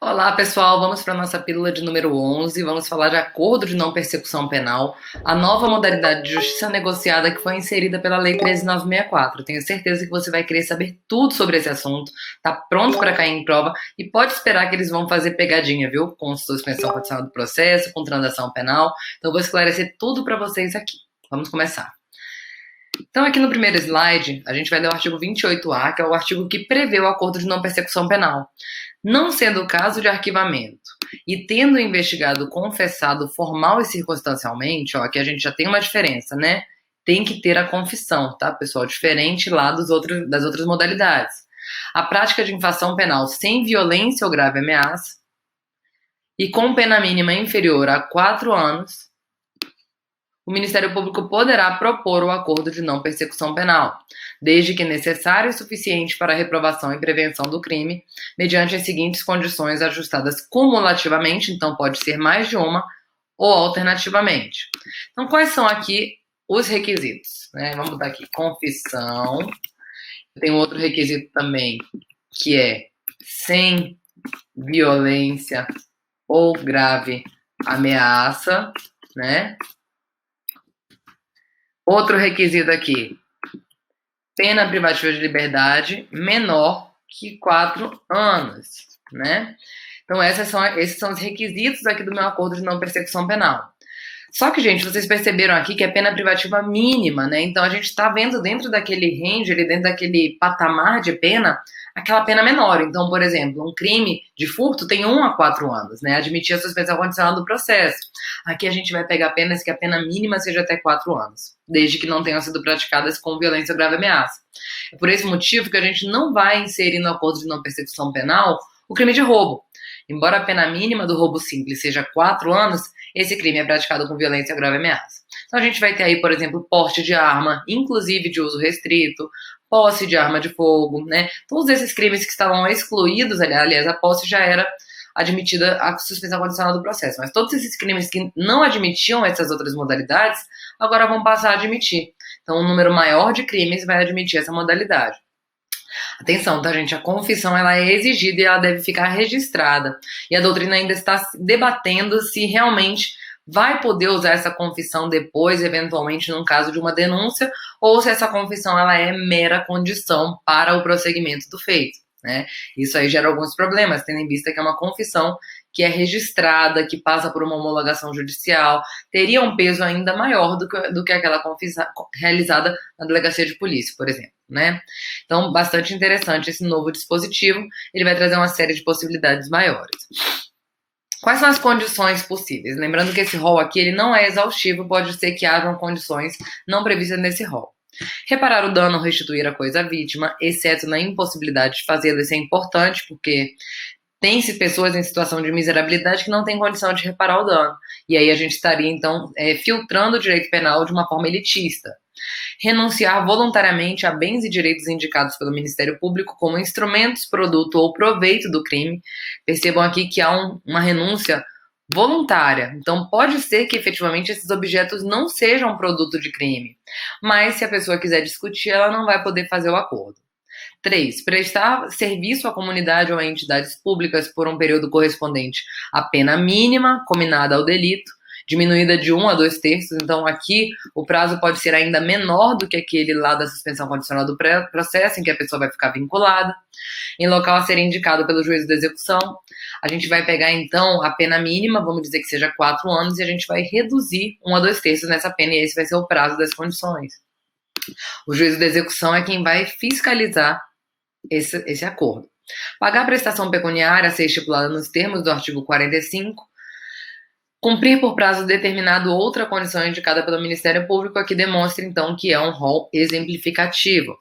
Olá, pessoal. Vamos para a nossa pílula de número 11. Vamos falar de acordo de não persecução penal, a nova modalidade de justiça negociada que foi inserida pela Lei 13.964. Tenho certeza que você vai querer saber tudo sobre esse assunto, tá pronto para cair em prova e pode esperar que eles vão fazer pegadinha, viu? Com suspensão condicional do processo, com transação penal. Então, eu vou esclarecer tudo para vocês aqui. Vamos começar. Então, aqui no primeiro slide, a gente vai ler o artigo 28A, que é o artigo que prevê o acordo de não persecução penal. Não sendo o caso de arquivamento e tendo o investigado confessado formal e circunstancialmente, ó, aqui a gente já tem uma diferença, né? Tem que ter a confissão, tá, pessoal? Diferente lá das outras modalidades. A prática de infração penal sem violência ou grave ameaça e com pena mínima inferior a 4 anos, o Ministério Público poderá propor o acordo de não persecução penal, desde que necessário e suficiente para a reprovação e prevenção do crime, mediante as seguintes condições ajustadas cumulativamente, então pode ser mais de uma, ou alternativamente. Então, quais são aqui os requisitos? Vamos botar aqui confissão. Tem outro requisito também, que é sem violência ou grave ameaça, né? Outro requisito aqui, pena privativa de liberdade menor que 4 anos, né? Então, esses são os requisitos aqui do meu acordo de não persecução penal. Só que, gente, vocês perceberam aqui que é pena privativa mínima, né? Então, a gente está vendo dentro daquele range, dentro daquele patamar de pena, aquela pena menor. Então, por exemplo, um crime de furto tem 1 a 4 anos, né? Admitir a suspensão condicional do processo. Aqui a gente vai pegar penas que a pena mínima seja até 4 anos, desde que não tenham sido praticadas com violência ou grave ameaça. É por esse motivo que a gente não vai inserir no acordo de não persecução penal o crime de roubo. Embora a pena mínima do roubo simples seja 4 anos, esse crime é praticado com violência ou grave ameaça. Então a gente vai ter aí, por exemplo, porte de arma, inclusive de uso restrito, posse de arma de fogo, né? Todos esses crimes que estavam excluídos, aliás, a posse já era admitida a suspensão condicional do processo. Mas todos esses crimes que não admitiam essas outras modalidades, agora vão passar a admitir. Então, um número maior de crimes vai admitir essa modalidade. Atenção, tá, gente? A confissão ela é exigida e ela deve ficar registrada. E a doutrina ainda está debatendo se realmente vai poder usar essa confissão depois, eventualmente, num caso de uma denúncia, ou se essa confissão ela é mera condição para o prosseguimento do feito, né? Isso aí gera alguns problemas, tendo em vista que é uma confissão que é registrada, que passa por uma homologação judicial, teria um peso ainda maior do que aquela confissão realizada na delegacia de polícia, por exemplo, né? Então, bastante interessante esse novo dispositivo, ele vai trazer uma série de possibilidades maiores. Quais são as condições possíveis? Lembrando que esse rol aqui ele não é exaustivo, pode ser que hajam condições não previstas nesse rol. Reparar o dano ou restituir a coisa à vítima, exceto na impossibilidade de fazê-lo, isso é importante, porque tem-se pessoas em situação de miserabilidade que não têm condição de reparar o dano. E aí a gente estaria, então, filtrando o direito penal de uma forma elitista. Renunciar voluntariamente a bens e direitos indicados pelo Ministério Público como instrumentos, produto ou proveito do crime. Percebam aqui que há uma renúncia voluntária. Então, pode ser que efetivamente esses objetos não sejam produto de crime, mas se a pessoa quiser discutir, ela não vai poder fazer o acordo. 3. Prestar serviço à comunidade ou a entidades públicas por um período correspondente à pena mínima combinada ao delito, diminuída de 1 a 2/3. Então, aqui, o prazo pode ser ainda menor do que aquele lá da suspensão condicional do processo, em que a pessoa vai ficar vinculada. Em local a ser indicado pelo juízo da execução, a gente vai pegar, então, a pena mínima, vamos dizer que seja 4 anos, e a gente vai reduzir 1 a 2/3 nessa pena, e esse vai ser o prazo das condições. O juízo da execução é quem vai fiscalizar esse acordo. Pagar a prestação pecuniária a ser estipulada nos termos do artigo 45, cumprir por prazo determinado outra condição indicada pelo Ministério Público, aqui demonstra, então, que é um rol exemplificativo.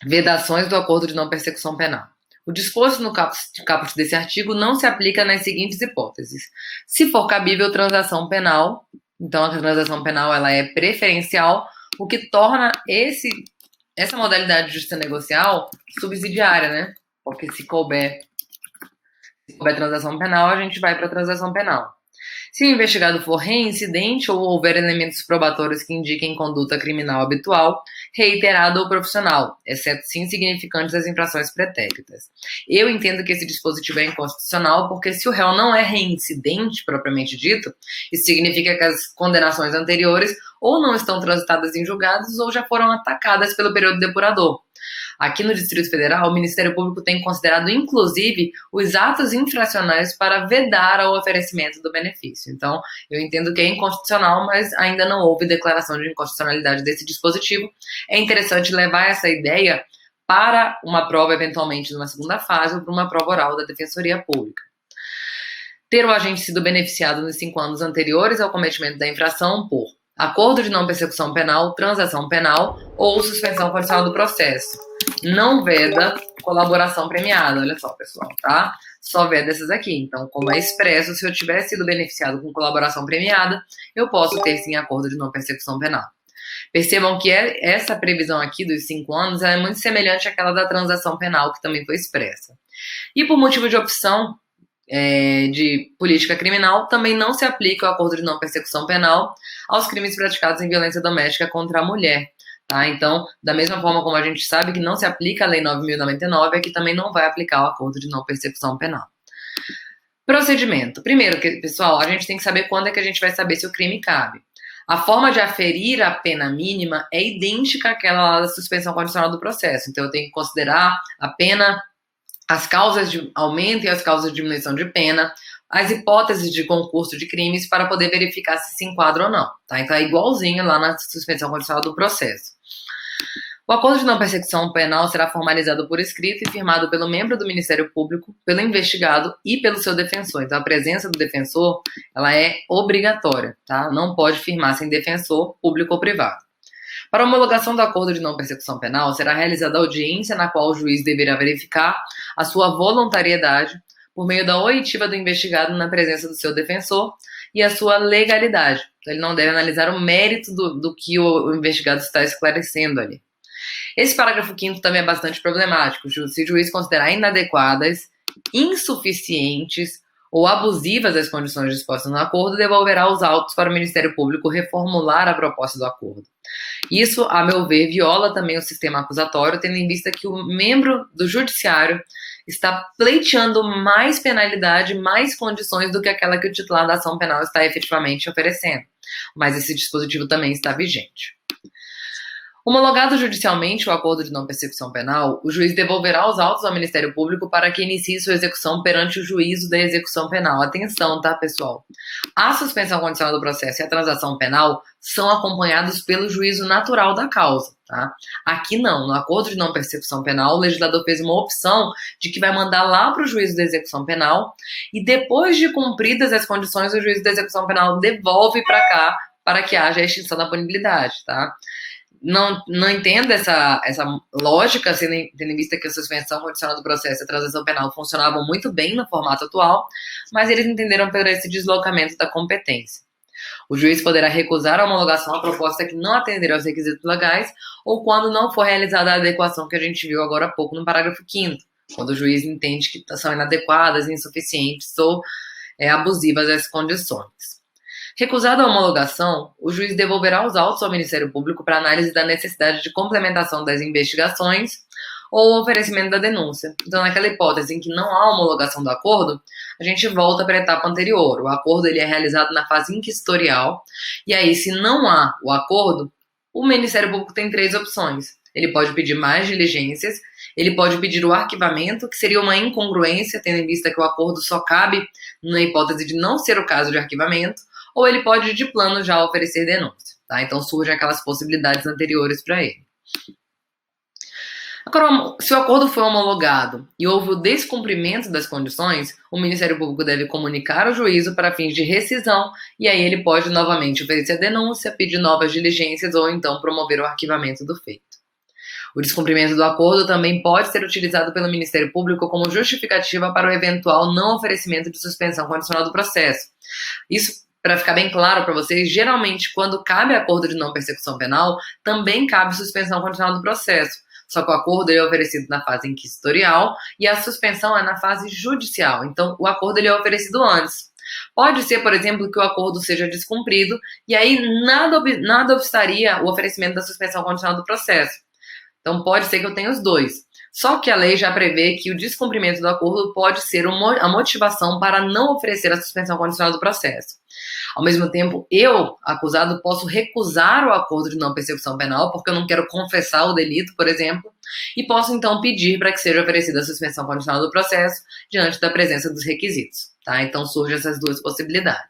Vedações do acordo de não persecução penal. O disposto no caput desse artigo não se aplica nas seguintes hipóteses. Se for cabível transação penal, então a transação penal ela é preferencial, o que torna essa modalidade de justiça negocial subsidiária, né? Porque se couber transação penal, a gente vai para a transação penal. Se o investigado for reincidente ou houver elementos probatórios que indiquem conduta criminal habitual, reiterada ou profissional, exceto se insignificantes as infrações pretéritas. Eu entendo que esse dispositivo é inconstitucional porque se o réu não é reincidente, propriamente dito, isso significa que as condenações anteriores ou não estão transitadas em julgados ou já foram atacadas pelo período depurador. Aqui no Distrito Federal, o Ministério Público tem considerado, inclusive, os atos infracionais para vedar o oferecimento do benefício. Então, eu entendo que é inconstitucional, mas ainda não houve declaração de inconstitucionalidade desse dispositivo. É interessante levar essa ideia para uma prova, eventualmente, numa segunda fase, ou para uma prova oral da Defensoria Pública. Ter o agente sido beneficiado nos 5 anos anteriores ao cometimento da infração por acordo de não persecução penal, transação penal ou suspensão condicional do processo. Não veda colaboração premiada, olha só, pessoal, tá? Só veda essas aqui. Então, como é expresso, se eu tiver sido beneficiado com colaboração premiada, eu posso ter, sim, acordo de não persecução penal. Percebam que essa previsão aqui dos 5 anos é muito semelhante àquela da transação penal, que também foi expressa. E por motivo de opção de política criminal, também não se aplica o acordo de não persecução penal aos crimes praticados em violência doméstica contra a mulher. Tá? Então, da mesma forma como a gente sabe que não se aplica a Lei 9.099, aqui também não vai aplicar o acordo de não persecução penal. Procedimento. Primeiro, pessoal, a gente tem que saber quando é que a gente vai saber se o crime cabe. A forma de aferir a pena mínima é idêntica àquela da suspensão condicional do processo. Então, eu tenho que considerar a pena, as causas de aumento e as causas de diminuição de pena, as hipóteses de concurso de crimes para poder verificar se enquadra ou não. Tá? Então é igualzinho lá na suspensão condicional do processo. O acordo de não persecução penal será formalizado por escrito e firmado pelo membro do Ministério Público, pelo investigado e pelo seu defensor. Então a presença do defensor ela é obrigatória, tá? Não pode firmar sem defensor, público ou privado. Para a homologação do acordo de não persecução penal, será realizada audiência na qual o juiz deverá verificar a sua voluntariedade por meio da oitiva do investigado na presença do seu defensor e a sua legalidade. Então, ele não deve analisar o mérito do que o investigado está esclarecendo ali. Esse parágrafo 5º também é bastante problemático. Se o juiz considerar inadequadas, insuficientes ou abusivas as condições dispostas no acordo, devolverá os autos para o Ministério Público reformular a proposta do acordo. Isso, a meu ver, viola também o sistema acusatório, tendo em vista que o membro do judiciário está pleiteando mais penalidade, mais condições do que aquela que o titular da ação penal está efetivamente oferecendo. Mas esse dispositivo também está vigente. Homologado judicialmente o acordo de não persecução penal, o juiz devolverá os autos ao Ministério Público para que inicie sua execução perante o juízo da execução penal. Atenção, tá, pessoal? A suspensão condicional do processo e a transação penal são acompanhados pelo juízo natural da causa, tá? Aqui não. No acordo de não persecução penal, o legislador fez uma opção de que vai mandar lá para o juízo da execução penal e depois de cumpridas as condições, o juízo da execução penal devolve para cá para que haja a extinção da punibilidade, tá? Não entendo essa lógica, tendo em vista que a suspensão condicional do processo e a transação penal funcionavam muito bem no formato atual, mas eles entenderam por esse deslocamento da competência. O juiz poderá recusar a homologação à proposta que não atender aos requisitos legais ou quando não for realizada a adequação que a gente viu agora há pouco no parágrafo 5º, quando o juiz entende que são inadequadas, insuficientes ou abusivas as condições. Recusada a homologação, o juiz devolverá os autos ao Ministério Público para análise da necessidade de complementação das investigações ou oferecimento da denúncia. Então, naquela hipótese em que não há homologação do acordo, a gente volta para a etapa anterior. O acordo ele é realizado na fase inquisitorial, e aí, se não há o acordo, o Ministério Público tem 3 opções. Ele pode pedir mais diligências, ele pode pedir o arquivamento, que seria uma incongruência, tendo em vista que o acordo só cabe na hipótese de não ser o caso de arquivamento, ou ele pode, de plano, já oferecer denúncia. Tá? Então, surgem aquelas possibilidades anteriores para ele. Agora, se o acordo foi homologado e houve o descumprimento das condições, o Ministério Público deve comunicar ao juízo para fins de rescisão e aí ele pode novamente oferecer a denúncia, pedir novas diligências ou então promover o arquivamento do feito. O descumprimento do acordo também pode ser utilizado pelo Ministério Público como justificativa para o eventual não oferecimento de suspensão condicional do processo. Isso, para ficar bem claro para vocês, geralmente quando cabe acordo de não persecução penal, também cabe suspensão condicional do processo. Só que o acordo é oferecido na fase inquisitorial e a suspensão é na fase judicial. Então, o acordo ele é oferecido antes. Pode ser, por exemplo, que o acordo seja descumprido e aí nada obstaria o oferecimento da suspensão condicional do processo. Então, pode ser que eu tenha os dois. Só que a lei já prevê que o descumprimento do acordo pode ser a motivação para não oferecer a suspensão condicional do processo. Ao mesmo tempo, eu, acusado, posso recusar o acordo de não persecução penal, porque eu não quero confessar o delito, por exemplo, e posso então pedir para que seja oferecida a suspensão condicional do processo diante da presença dos requisitos. Tá? Então, surgem essas duas possibilidades.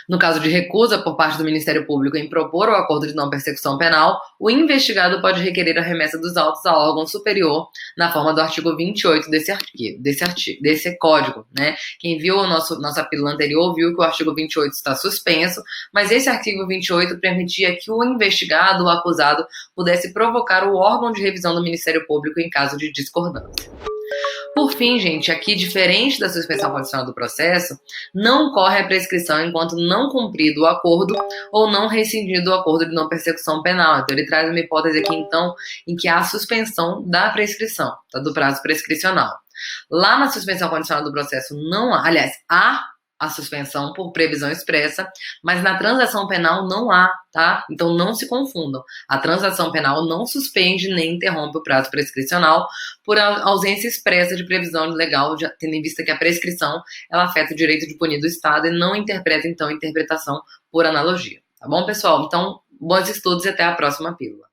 No caso de recusa por parte do Ministério Público em propor o acordo de não persecução penal, o investigado pode requerer a remessa dos autos a órgão superior na forma do artigo 28 desse código, né? Quem viu nossa pílula anterior viu que o artigo 28 está suspenso, mas esse artigo 28 permitia que o investigado, o acusado, pudesse provocar o órgão de revisão do Ministério Público em caso de discordância. Por fim, gente, aqui, diferente da suspensão condicional do processo, não corre a prescrição enquanto não cumprido o acordo ou não rescindido o acordo de não persecução penal. Então, ele traz uma hipótese aqui, então, em que há a suspensão da prescrição, tá, do prazo prescricional. Lá na suspensão condicional do processo não há, aliás, há a suspensão por previsão expressa, mas na transação penal não há, tá? Então não se confundam. A transação penal não suspende nem interrompe o prazo prescricional por ausência expressa de previsão legal, tendo em vista que a prescrição ela afeta o direito de punir do Estado e não interpreta, então, interpretação por analogia. Tá bom, pessoal? Então, bons estudos e até a próxima pílula.